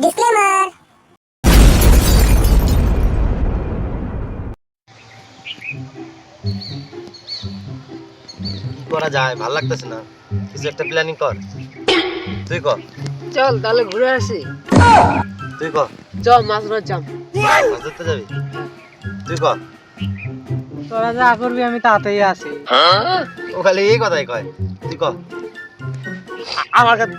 Disclaimer. কি করা যায়, ভালো লাগতেছে না। কিছু একটা প্ল্যানিং কর। তুই কর। চল তাহলে ঘুরে আসি। তুই কর। চল মাছ ধরার যাম। মাছ ধরতে যাবি? তুই কর। তোরা যা করবি আমি তাতেই আছি। ও খালি এই কথাই কয়। তুই কর। আমার কাছে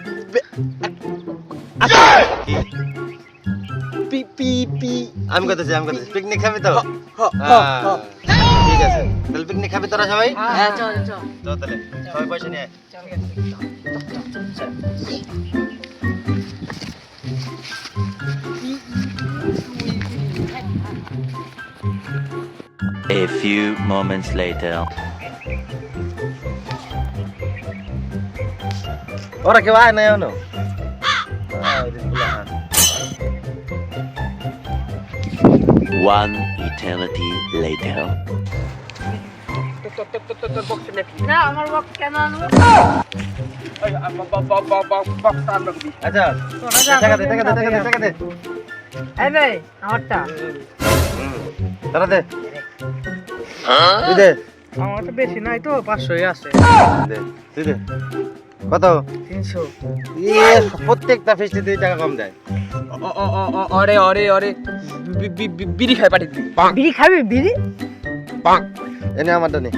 কি? আমি করতেছি। পিকনিক খাবি তো? ঠিক আছে, তাহলে পিকনিক খাবি তোরা সবাই? হ্যাঁ চল চল। চল তাহলে সবাই পয়সা নিয়ে আয়। A few moments later. ওরা কেউ আয় না এখনো? One eternity later. না আমার বক্স কেন আনবো? আচ্ছা, টাকা দে। এই নে আমারটা। তারা দে। তুই দে। আমার তো বেশি নাই তো 500ই আছে। দে, তুই দে। কত? 300। প্রত্যেকটা ফেস্টে 2 টাকা কম দেয়। অরে বিড়ি খাই পাঠিয়ে দিবি। বিড়ি খাবি বিড়ি? এনে আমারটা নে।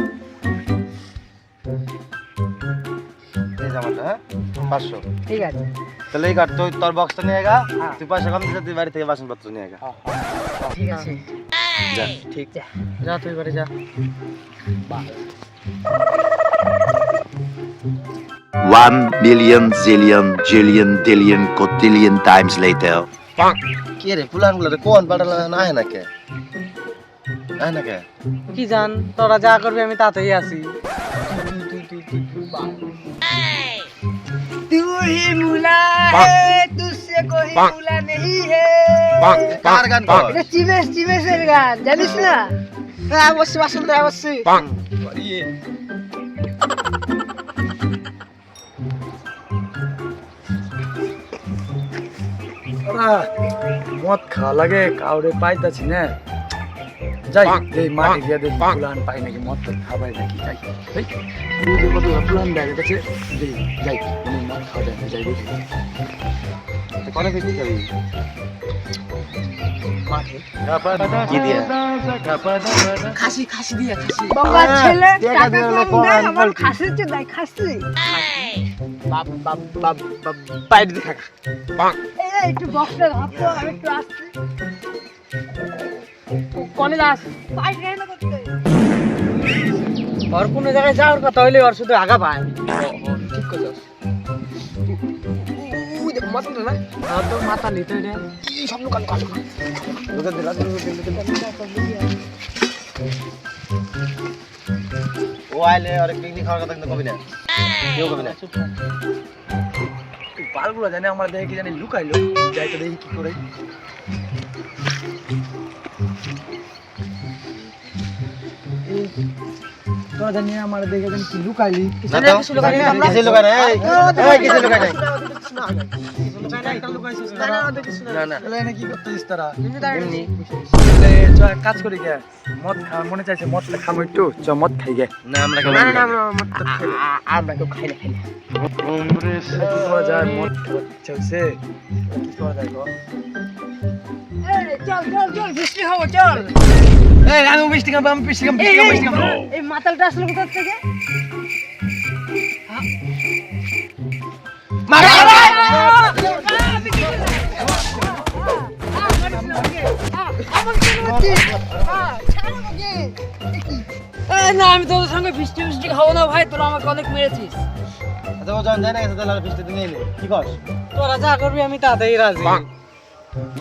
এই জামাটা, হ্যাঁ? 500। ঠিক আছে। তাহলে এই কাট, তুই তোর বক্সটা নিয়ে গা। তুই পয়সা কম দিতে তুই বাড়ি থেকে বাসনপত্র নিয়ে গা। ঠিক আছে। যা। ঠিক যা তুই বাড়ি যা। 1 zillion dillion cotillion times later. কে রে পুলানগুলো রে কোন পাঠালা না আয় না কে? আয় না কে? কি জান তোরা যা করবি আমি তাতেই আছি। तू ही मुला है तुझसे कोई मुला नहीं है। কার গান কর? এটা চিমেসের গান জানিস না? হ্যাঁ অবশ্যই অবশ্যই। ইয়ে। ওরা মদ খাওয়া লাগে কাউরে পাইতাছি না। যাই এই মাটি দিয়ে দেখি ফুলান পাই নাকি, মদ তো খাবাই নাকি। যাই এই বুঝে কত ফুলান ব্যাগ আছে। যাই উনি মদ খাওয়া যায় না, যাই দেখি কোনে ফেস্টে যাবি? মাঠে। কি দিয়া? খাসি দিয়ে খাসি। বাবার ছেলে টাকা টাকা দিয়ে কম দেয়, কোন আমার বলছি? খাসির চেয়ে দেয় খাসি। বাইরে দেখা এই একটু বক্সটা ভাবতো আমি একটু আসছি। কোনে যাস? বাইরে না করতে। ওর কোনো জায়গায় যাওয়ার কথা হইলে ওর শুধু আগা পায়। ঠিক কথা। উই দেখ মাথা না। আর তো মাথা নিতে রে। এই সব লোক কাজ করে। ও আইলে আর পিকনিক খাওয়ার কথা কিন্তু কবি না। কেউ কবি না। বালগুলো জানে আমার দেখে কি জানি লুকাইলো। যাই তো দেখি কি করে। তোরা জানি আমার দেখে জানি কি লুকাইলি। না তো, কিসে লুকায় নাই? এই, কিসে লুকায় নাই? না, না। তাহলে এনে কি করতেছিস তোরা? এমনি। তাহলে চ এক কাজ করি গে। মদ খাওয়ার মনে চাইছে, মদটা খামো একটু। চ মদ খাই গে। না, আমরা কেউ না না। আমরা কেউ খাই না। কি করা যায়? মদ খাওয়ার ইচ্ছা হইছে। কি করা যায় গো? চল বৃষ্টি হবো চল। এই আমি মিষ্টি খাবো, আমি মিষ্টি খাবো, মিষ্টি খাবো। এই মাতালটা আসলো কোথা থেকে? না আমি তোদের সঙ্গে বৃষ্টি খাবো না ভাই, তোরা আমাকে অনেক মেরেছিস। আচ্ছা, ও যখন যায় না গেছে তাহলে আর ফেস্টে নিয়ে এলি। কি কস? তোরা যা করবি আমি তাতেই রাজি।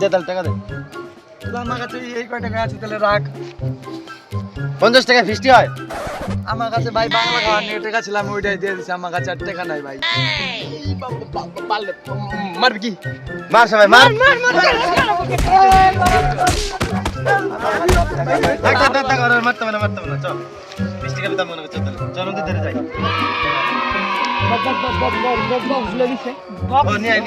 দে তাহলে টাকা দে। তোরা আমার কাছে এই কয় টাকা আছে তাহলে রাখ। 50 টাকা ফিস্টি হয়। আমার কাছে ভাই বাংলা খাওয়ার নিয়ে টাকা ছিল, আমি ওইটাই দিয়ে দিচ্ছি। আমার কাছে আর টাকা নাই ভাই। মারবি কি? মার সবাই মার। মারতে হবে না। চল। ফিস্টি খাবি তার মনে হচ্ছে। চল নদীর ধারে যাই। ও নিয়ে আয়।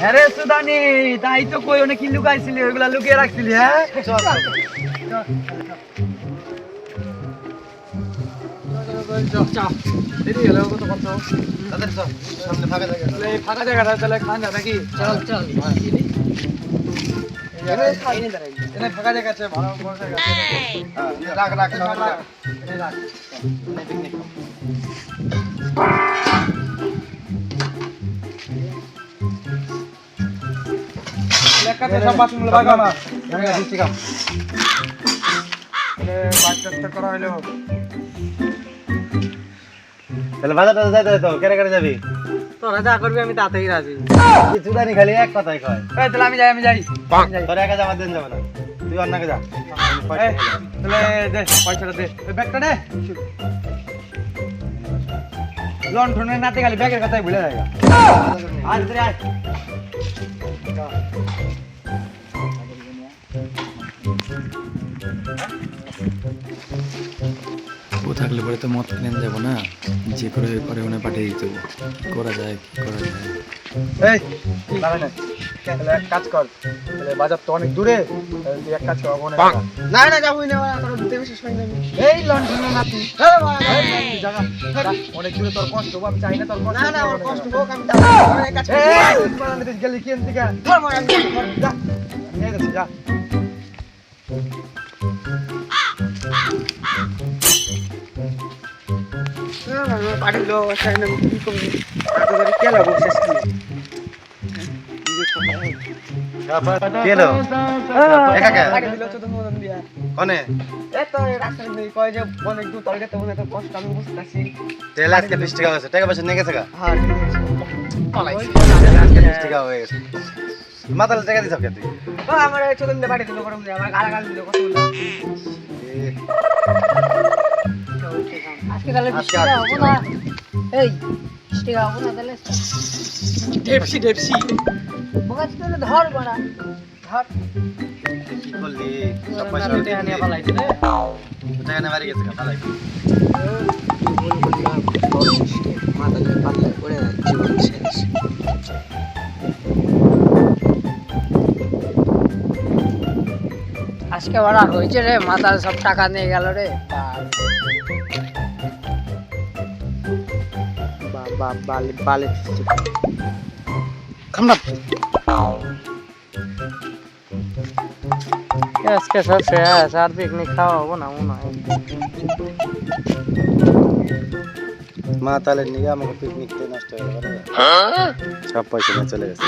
হ্যাঁ রে সুদানি, তাই তো কই অনেক কি লুকাইছিলি, ওইগুলা লুকিয়ে রাখছিলি হ্যাঁ? দেরি হলো কতক্ষণ তো। তাড়াতাড়ি চল, সামনে ফাঁকা জায়গা। তাহলে এই ফাঁকা জায়গাটা তাহলে খান যা নাকি? চল চল এনে ফাঁকা জায়গা আছে, ভালো বড় জায়গা আছে। হ্যাঁ, রাখ রাখ সব রাখ। এই রাখ। এনে পিকনিক খাবো। লেখাতে সব বাথরুমগুলো বাগা না। আমি দিচ্ছি কাম। তাহলে বাচ্চাটা করা হলো। তাহলে বাজারটা যাইতে তো কেটে কেটে যাবি। তোরা যা করবি আমি তাতেই রাজি। কিছু জানি খালি এক কথাই কয়। এই তাহলে আমি যাই। আমি যাই। তোর একা যাওয়ার দিন যাবে না, তুই অন্যকে যা। এই, তাহলে দে পয়সাটা দে। এই ব্যাগটা দে। লন্ঠনের নাতে খালি ব্যাগের কথাই ভুলে যায়। আয় তুই আয়। ও থাকলে পরে তো মদ কিনে যাবো না, যে করে পরে ওনে পাঠিয়ে দিতে হবে। কি করা যায় কি করা যায়? এই দাঁড়া না। তাহলে এক কাজ কর, তাহলে বাজার তো অনেক দূরে, তাহলে তুই এক কাজ কর, ওখানে যা। না না যাবই না তোরা দিতে বিশেষ হয় না। এই লন্ঠনের নাতি এই জায়গা অনেক দূরে, তোর কষ্ট হবে, আমি চাই না তোর কষ্ট। না না আমার কষ্ট হোক আমি যাবো। আমার এক কাজ করি। এই তুই বারান্দা থেকে গেলি কেন থেকে? ধর মার আমি যা নিয়ে যাচ্ছি, যা। পাঠিয়ে লো সাইন আমি কি করব? তাদের কে লাগো শেষ কি? কে এলো? একা কে? পাঠিয়ে দিল তো মদন দিয়া। কনে? এ তো রাস্তায় নেই কয় যে অনেক দূর তলকে তো মনে তো কষ্ট আমি বুঝতাছি। তেল আজকে 20 টাকা হয়েছে, টাকা পয়সা নিয়ে গেছে গা? হ্যাঁ ঠিক আছে। তেল আজকে 20 টাকা হয়ে গেছে। মাতালে টাকা দিছ কে তুই? ও আমার চোদন দিয়ে পাঠিয়ে দিল গরম দিয়ে আমার গালাগাল দিল কত বললাম। আজকে তাহলে আজকে 20 টাকা হবো না। এই 20 টাকা হবো না তাহলে। ঢেপসি ঢেপসি। বোকা তুই ধর বড়া। ধর। কি করলি? সব পয়সা নিয়ে পালাইছে রে। টাকা নিয়ে বাড়ি গেছে গা, পালাই। মাথায় পাল্লা পড়ে জীবন শেষ। আজকে ওরা হয়েছে রে মাথার সব টাকা নিয়ে গেল রে বালে আজকে সব শেষ আর পিকনিক খাওয়া হবো না মনে হয়। মা তাহলে নিয়ে আমাকে পিকনিকতে নষ্ট হয়ে গেল রে। সব পয়সা নিয়ে চলে গেছে।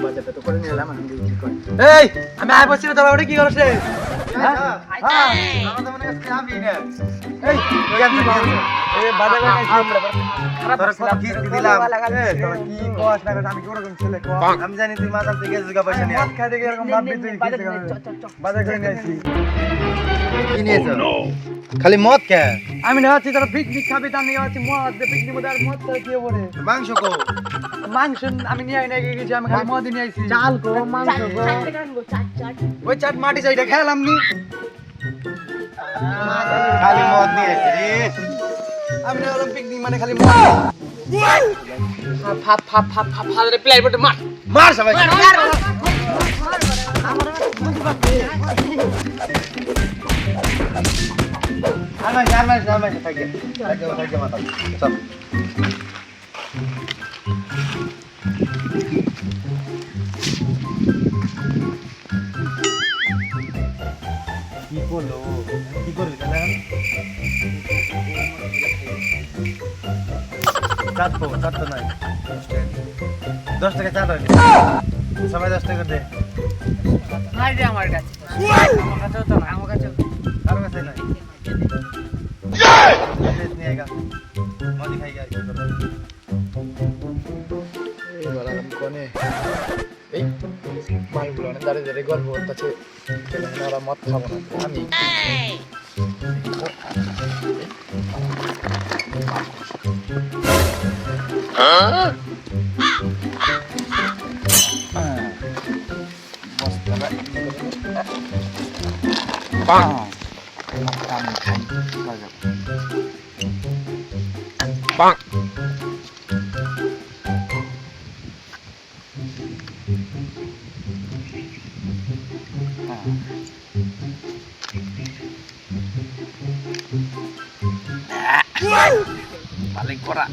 বাজারটা তো করে নিলাম, আমি কি করি? এই আমি আয় বসছি, তোরা ওটা কি করছ রে? হ্যাঁ আমাদের মনে কাছে খাবি না। এই কেন এই বাজার করে আমরা খারাপ তোরা কত কিস্তি দিলাম। তোরা কি কস না কস, আমি কি ওরকম ছেলে কস? আমি জানি তুই মাতাল থেকে গেছিস পয়সা নিয়ে। মদ খাইতে গিয়ে এরকম ভাববি তুই? বাজার করে নিয়ে আসি। কি নিয়েছো? খালি মদ কে? আমি না হচ্ছি তোরা পিকনিক খাবি, তার নিয়ে হচ্ছে মদ, পিকনিক মধ্যে আর মদ তো কি হবে? মাংস কো? মাংস আমি নিয়ে আই না গেছি, আমি খালি মদ নিয়ে আইছি। চাল গো মাংস গো ওই চাট মাটি চাইটা খেলাম নি, খালি মদ নিয়ে এসে রে। আমি না হলাম পিকনিক মানে খালি মদ। ফাপ ফাপ ফাপ ফাপ ফাদরে প্লাই বটে মার মার সবাই। আমার থাকে মাতাল। চল। কি করলো? কি করবি তাহলে? চাট তো নাই। 10 টাকা চাট হয়নি। সবাই 10 টাকা দে। নাই রে আমার কাছে আমার কাছেও তো না আমার কাছেও কারো কাছে নাই। নিয়ে গা। মদি খাই আর কি করবো? এই বলালাম কোনে এই মালগুলো অনেক দাঁড়িয়ে দাঁড়িয়ে গল্প করতেছে, ওরা মদ খাবো না আমি। মালিক করা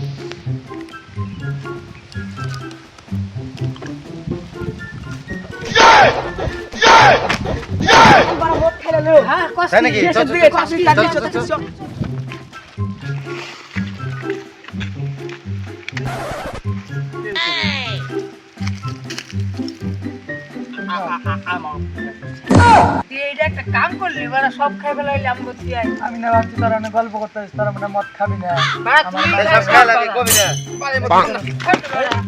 হ্যাঁ কষ্ট তাই নাকি? চল, চল, চল, চল, চল, চল, চল। তুই এইটা একটা কাম করলি বাড়া সব খাই ফেলাইলি আমি বলছি আয় আমি না ভাবছি তোরা অনেক গল্প করতে আসিস, তোরা মানে মদ খাবি না বাড়া তুই এই সব খেয়াল রাখি, কবি না।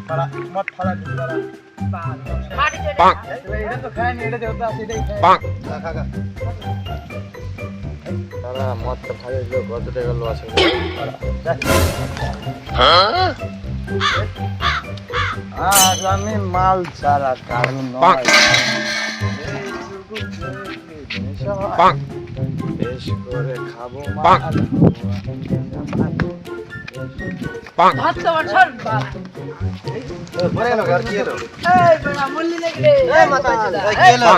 তোরা মদ খালা দিবি তোরা মাটি এটা তো খায়নি, এটা দেওয়া আছে, এটাই খায় খা, খা, খা। তারা মদটা খাইয়ে দিল, কত টাকা লস হলো। আজ আমি মাল ছাড়া কারণ নয় বেশ করে খাবো মাল ভাত তো আমার সর বাড়া পরে গেল, আর কি হলো? এই বাড়া মল্লি লাগি রে এই মাথা, এই কি হলো?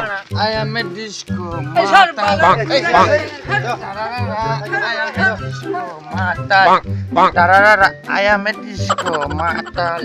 I am a disco এই সর বাড়া matal. I am a disco matal.